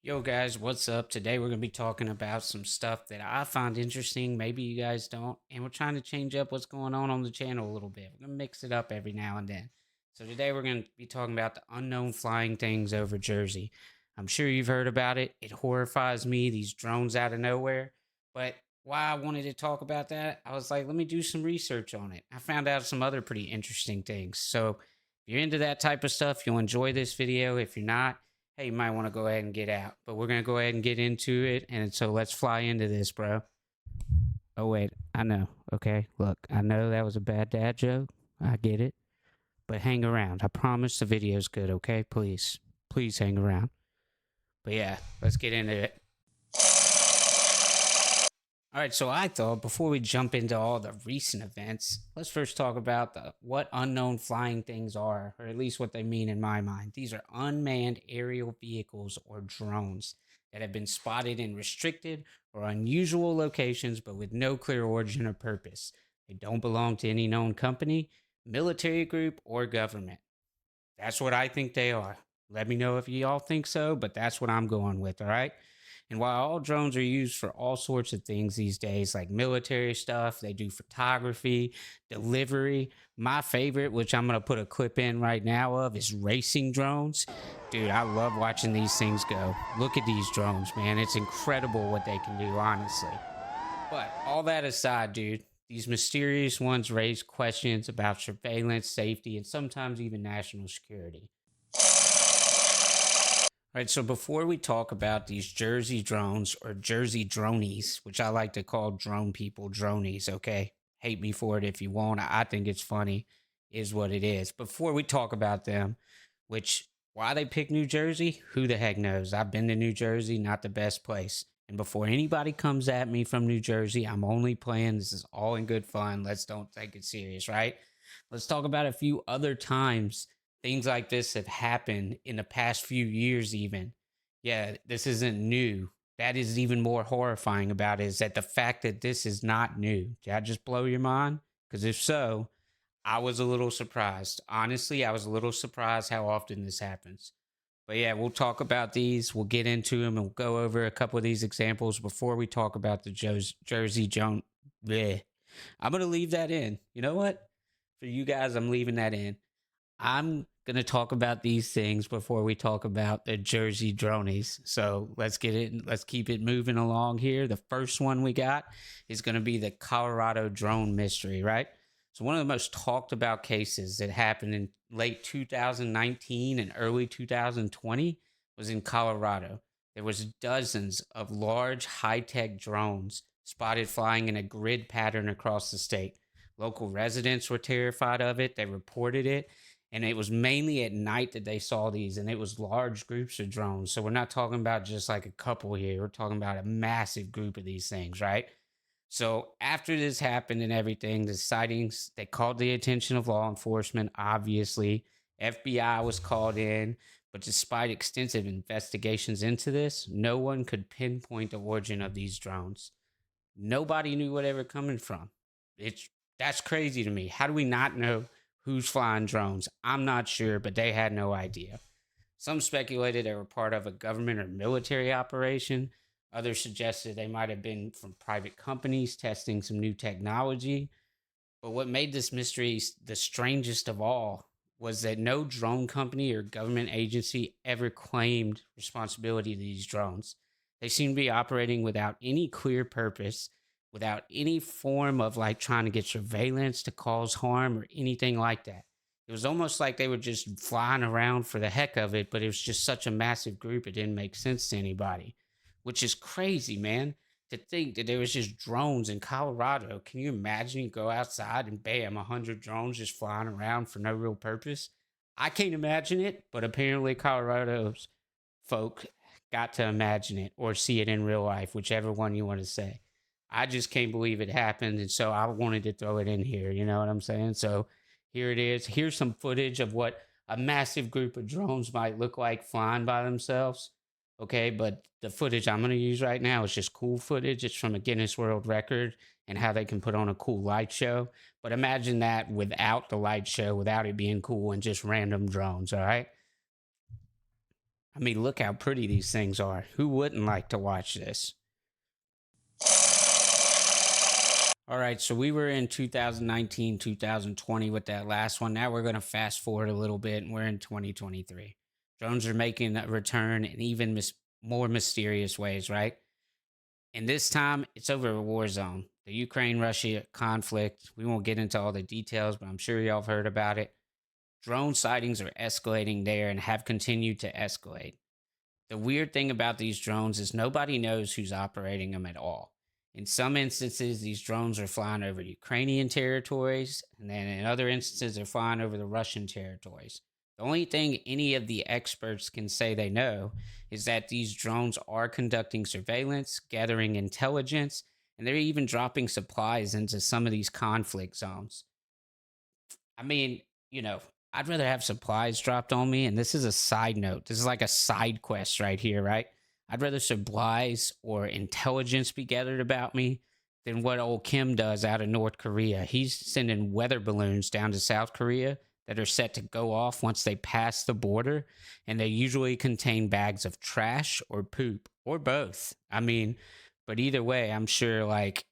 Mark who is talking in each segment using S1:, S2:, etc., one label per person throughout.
S1: Yo, guys, what's up? Today we're going to be talking about some stuff that I find interesting. Maybe you guys don't. And we're trying to change up what's going on the channel a little bit. We're going to mix it up every now and then. So, today we're going to be talking about the unknown flying things over Jersey. I'm sure you've heard about it. It horrifies me, these drones out of nowhere. But why I wanted to talk about that, I was like, let me do some research on it. I found out some other pretty interesting things. So, if you're into that type of stuff, you'll enjoy this video. If you're not, hey, you might want to go ahead and get out. But we're going to go ahead and get into it. And so let's fly into this, bro. Oh, wait. I know. Okay. Look, I know that was a bad dad joke. I get it. But hang around. I promise the video's good, okay? Please. Please hang around. But yeah, let's get into it. All right, so I thought before we jump into all the recent events, let's first talk about what unknown flying things are, or at least what they mean in my mind. These are unmanned aerial vehicles or drones that have been spotted in restricted or unusual locations, but with no clear origin or purpose. They don't belong to any known company, military group, or government. That's what I think they are. Let me know if y'all think so, but that's what I'm going with, all right? And while all drones are used for all sorts of things these days, like military stuff, they do photography, delivery. My favorite, which I'm going to put a clip in right now of, is racing drones. Dude, I love watching these things go. Look at these drones, man. It's incredible what they can do, honestly. But all that aside, dude, these mysterious ones raise questions about surveillance, safety, and sometimes even national security. All right, so before we talk about these Jersey drones or Jersey dronies, which I like to call drone people dronies, okay? Hate me for it if you want. I think it's funny, is what it is. Before we talk about them, which why they pick New Jersey, who the heck knows? I've been to New Jersey, not the best place. And before anybody comes at me from New Jersey, I'm only playing. This is all in good fun. Let's don't take it serious, right? Let's talk about a few other times things like this have happened in the past few years, even. Yeah, this isn't new. That is even more horrifying about it is that the fact that this is not new. Did that just blow your mind? Because if so, I was a little surprised. Honestly, I was a little surprised how often this happens. But yeah, we'll talk about these. We'll get into them and we'll go over a couple of these examples before we talk about the Jersey Jones. Bleh. I'm going to leave that in. You know what? For you guys, I'm leaving that in. I'm going to talk about these things before we talk about the Jersey dronies. So let's get it. Let's keep it moving along here. The first one we got is going to be the Colorado drone mystery, right? So, one of the most talked about cases that happened in late 2019 and early 2020 was in Colorado. There was dozens of large high-tech drones spotted flying in a grid pattern across the state. Local residents were terrified of it. They reported it, and it was mainly at night that they saw these, and it was large groups of drones. So we're not talking about just like a couple here. We're talking about a massive group of these things, right? So after this happened and everything, the sightings they called the attention of law enforcement. Obviously, FBI was called in, but despite extensive investigations into this, no one could pinpoint the origin of these drones. Nobody knew where they were coming from. It's That's crazy to me. How do we not know who's flying drones? I'm not sure, but they had no idea. Some speculated they were part of a government or military operation. Others suggested they might have been from private companies testing some new technology. But what made this mystery the strangest of all was that no drone company or government agency ever claimed responsibility to these drones. They seem to be operating without any clear purpose, without any form of like trying to get surveillance to cause harm or anything like that. It was almost like they were just flying around for the heck of it, but it was just such a massive group, it didn't make sense to anybody, which is crazy, man, to think that there was just drones in Colorado. Can you imagine you go outside and bam, 100 drones just flying around for no real purpose? I can't imagine it, but apparently Colorado's folk got to imagine it or see it in real life, whichever one you want to say. I just can't believe it happened, and so I wanted to throw it in here. You know what I'm saying? So here it is. Here's some footage of what a massive group of drones might look like flying by themselves. Okay, but the footage I'm going to use right now is just cool footage. It's from a Guinness World Record and how they can put on a cool light show. But imagine that without the light show, without it being cool and just random drones. All right. I mean, look how pretty these things are. Who wouldn't like to watch this? All right, so we were in 2019, 2020 with that last one. Now we're going to fast forward a little bit and we're in 2023. Drones are making a return in even more mysterious ways, right? And this time it's over a war zone, the Ukraine Russia conflict. We won't get into all the details, but I'm sure y'all have heard about it. Drone sightings are escalating there and have continued to escalate. The weird thing about these drones is nobody knows who's operating them at all. In some instances, these drones are flying over Ukrainian territories, and then in other instances, they're flying over the Russian territories. The only thing any of the experts can say they know is that these drones are conducting surveillance, gathering intelligence, and they're even dropping supplies into some of these conflict zones. I mean, you know, I'd rather have supplies dropped on me. And this is a side note. This is like a side quest right here, right? I'd rather supplies or intelligence be gathered about me than what old Kim does out of North Korea. He's sending weather balloons down to South Korea that are set to go off once they pass the border. And they usually contain bags of trash or poop or both. I mean, but either way, I'm sure like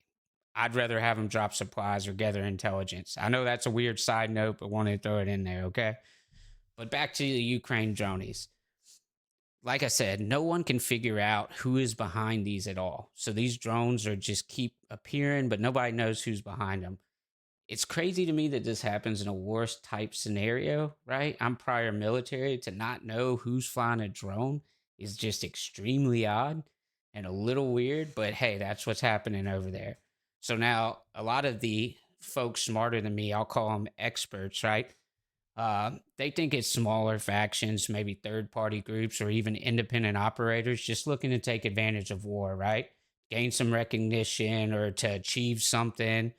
S1: I'd rather have them drop supplies or gather intelligence. I know that's a weird side note, but wanted to throw it in there, okay? But back to the Ukraine dronies. Like I said, no one can figure out who is behind these at all. So these drones are just keep appearing, but nobody knows who's behind them. It's crazy to me that this happens in a worst type scenario, right? I'm prior military. To not know who's flying a drone is just extremely odd and a little weird, but hey, that's what's happening over there. So now a lot of the folks smarter than me, I'll call them experts, right? They think it's smaller factions, maybe third party groups, or even independent operators just looking to take advantage of war, right? Gain some recognition or to achieve something.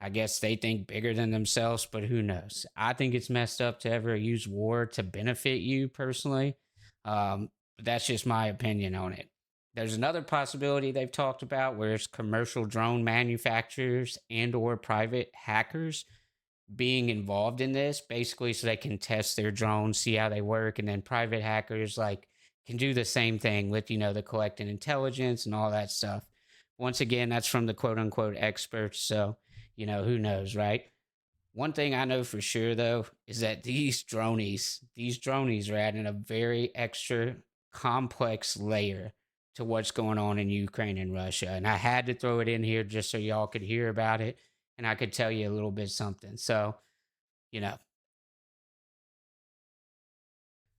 S1: I guess they think bigger than themselves, but who knows? I think it's messed up to ever use war to benefit you personally. But that's just my opinion on it. There's another possibility they've talked about where it's commercial drone manufacturers and or private hackers being involved in this basically so they can test their drones, see how they work, and then private hackers like can do the same thing with the collecting intelligence and all that stuff. Once again, that's from the quote unquote experts, so who knows, right? One thing I know for sure though is that these dronies are adding a very extra complex layer to what's going on in Ukraine and Russia. And I had to throw it in here just so y'all could hear about it and I could tell you a little bit something. So, you know,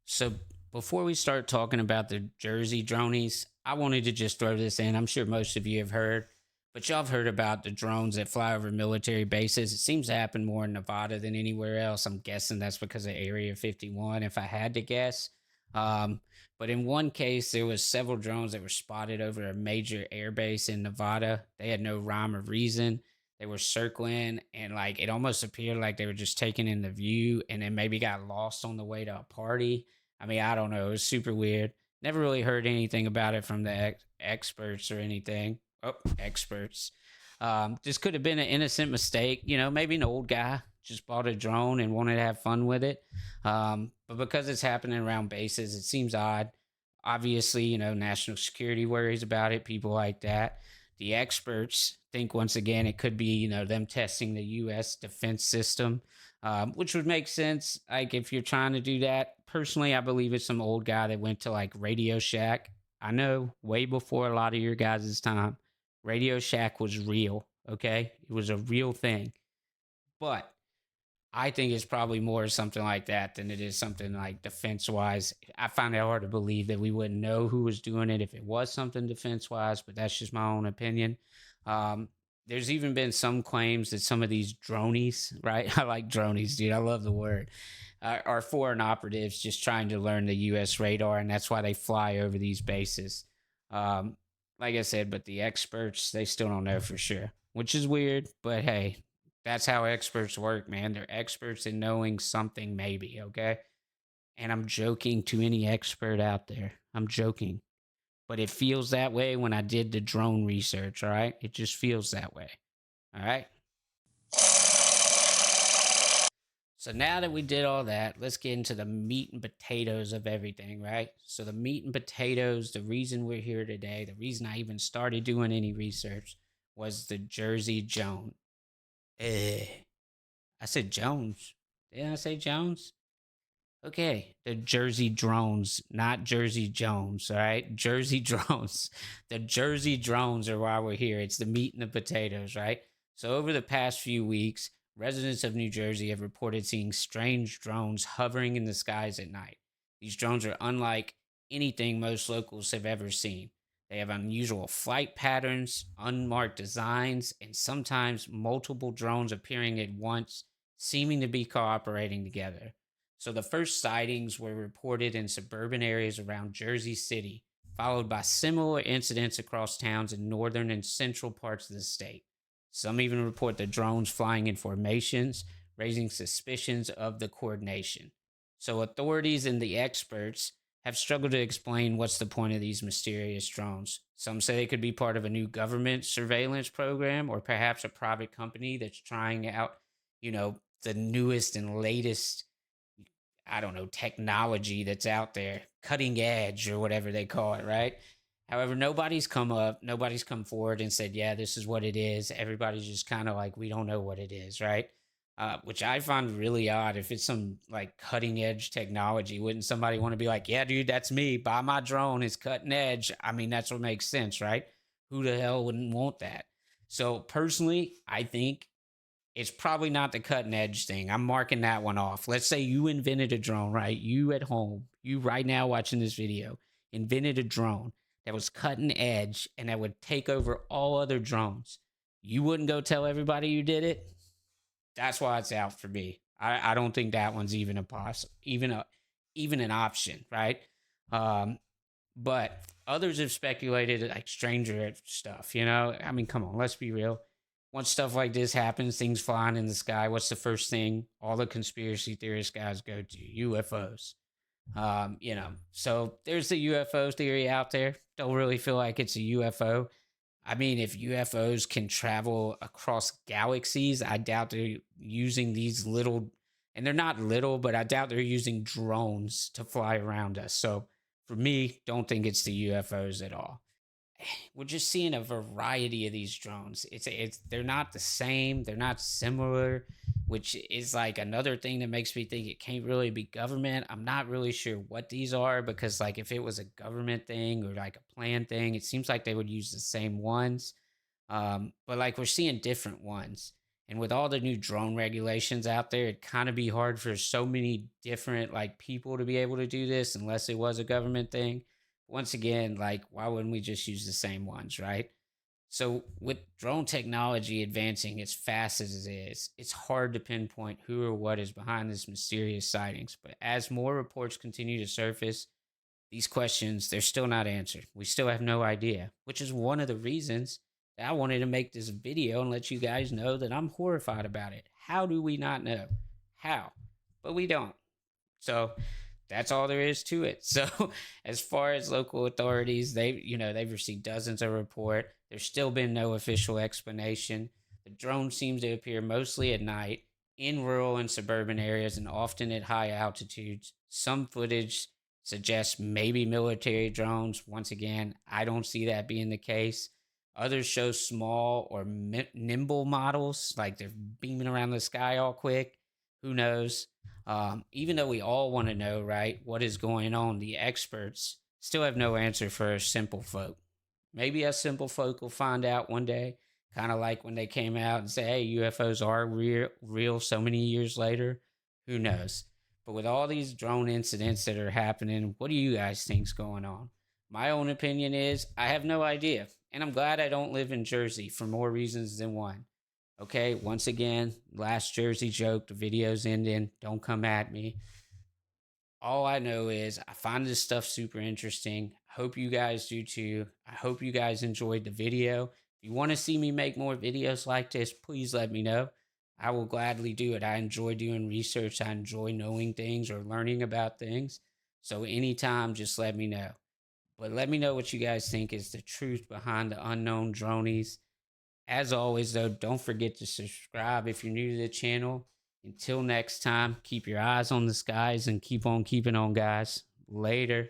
S1: So before we start talking about the Jersey dronies, I wanted to just throw this in. I'm sure most of you have heard, but y'all have heard about the drones that fly over military bases. It seems to happen more in Nevada than anywhere else. I'm guessing that's because of Area 51, if I had to guess. Um, but in one case, there was several drones that were spotted over a major airbase in Nevada. They had no rhyme or reason. They were circling, and like it almost appeared like they were just taking in the view, and then maybe got lost on the way to a party. I mean, I don't know. It was super weird. Never really heard anything about it from the experts or anything. Oh, experts. This could have been an innocent mistake. Maybe an old guy just bought a drone and wanted to have fun with it. But because it's happening around bases, it seems odd. Obviously, national security worries about it, people like that. The experts think once again it could be, them testing the U.S. defense system, which would make sense. Like if you're trying to do that, personally, I believe it's some old guy that went to like Radio Shack. I know way before a lot of your guys' time, Radio Shack was real. Okay, it was a real thing, but I think it's probably more something like that than it is something like defense wise. I find it hard to believe that we wouldn't know who was doing it if it was something defense wise, but that's just my own opinion. Um, there's even been some claims that some of these dronies, right? I like dronies, dude. I love the word. Are foreign operatives just trying to learn the U.S. radar, and that's why they fly over these bases. Um, like I said, but the experts, they still don't know for sure, which is weird, but hey, that's how experts work, man. They're experts in knowing something, maybe, okay? And I'm joking to any expert out there. I'm joking. But it feels that way when I did the drone research, all right? It just feels that way, all right? So now that we did all that, let's get into the meat and potatoes of everything, right? So the meat and potatoes, the reason we're here today, the reason I even started doing any research was the Jersey Jones. Eh, I said Jones. Didn't I say Jones? Okay, the Jersey drones, not Jersey Jones, all right? Jersey drones. The Jersey drones are why we're here. It's the meat and the potatoes, right? So, over the past few weeks, residents of New Jersey have reported seeing strange drones hovering in the skies at night. These drones are unlike anything most locals have ever seen. They have unusual flight patterns, unmarked designs, and sometimes multiple drones appearing at once, seeming to be cooperating together. So the first sightings were reported in suburban areas around Jersey City, followed by similar incidents across towns in northern and central parts of the state. Some even report the drones flying in formations, raising suspicions of the coordination. So authorities and the experts have struggled to explain what's the point of these mysterious drones. Some say they could be part of a new government surveillance program or perhaps a private company that's trying out, the newest and latest, I don't know, technology that's out there, cutting edge or whatever they call it, right? However, nobody's come forward and said, yeah, this is what it is. Everybody's just kind of like, we don't know what it is, right? Which I find really odd. If it's some like cutting edge technology, wouldn't somebody want to be like, yeah, dude, that's me. Buy my drone. It's cutting edge. I mean, that's what makes sense, right? Who the hell wouldn't want that? So personally, I think it's probably not the cutting edge thing. I'm marking that one off. Let's say you invented a drone, right? You at home, you right now watching this video, invented a drone that was cutting edge and that would take over all other drones. You wouldn't go tell everybody you did it. That's why it's out for me. I don't think that one's even a even an option, right? Um, but others have speculated like stranger stuff, I mean, come on, let's be real. Once stuff like this happens, things flying in the sky, what's the first thing all the conspiracy theorist guys go to? UFOs. So there's the UFO theory out there. Don't really feel like it's a UFO. I mean, if UFOs can travel across galaxies, I doubt they're using these little, and they're not little, but I doubt they're using drones to fly around us. So for me, don't think it's the UFOs at all. We're just seeing a variety of these drones. It's they're not the same, they're not similar, which is like another thing that makes me think it can't really be government. I'm not really sure what these are because like if it was a government thing or like a plan thing, it seems like they would use the same ones. But like we're seeing different ones. And with all the new drone regulations out there, it'd kind of be hard for so many different like people to be able to do this unless it was a government thing. Once again, like why wouldn't we just use the same ones, right? So with drone technology advancing as fast as it is, it's hard to pinpoint who or what is behind this mysterious sightings. But as more reports continue to surface, these questions, they're still not answered. We still have no idea, which is one of the reasons that I wanted to make this video and let you guys know that I'm horrified about it. How do we not know? How? But we don't. So that's all there is to it. So as far as local authorities, they've received dozens of reports. There's still been no official explanation. The drone seems to appear mostly at night in rural and suburban areas and often at high altitudes. Some footage suggests maybe military drones. Once again, I don't see that being the case. Others show small or nimble models, like they're beaming around the sky all quick. Who knows? Even though we all want to know, right, what is going on, the experts still have no answer for us simple folk. Maybe us simple folk will find out one day, kind of like when they came out and say, hey, UFOs are real so many years later. Who knows? But with all these drone incidents that are happening, what do you guys think's going on? My own opinion is I have no idea. And I'm glad I don't live in Jersey for more reasons than one. Okay, once again, last Jersey joke, the video's ending. Don't come at me. All I know is I find this stuff super interesting. Hope you guys do too. I hope you guys enjoyed the video. If you want to see me make more videos like this, please let me know. I will gladly do it. I enjoy doing research. I enjoy knowing things or learning about things. So anytime, just let me know. But let me know what you guys think is the truth behind the unknown dronies. As always, though, don't forget to subscribe if you're new to the channel. Until next time, keep your eyes on the skies and keep on keeping on, guys. Later.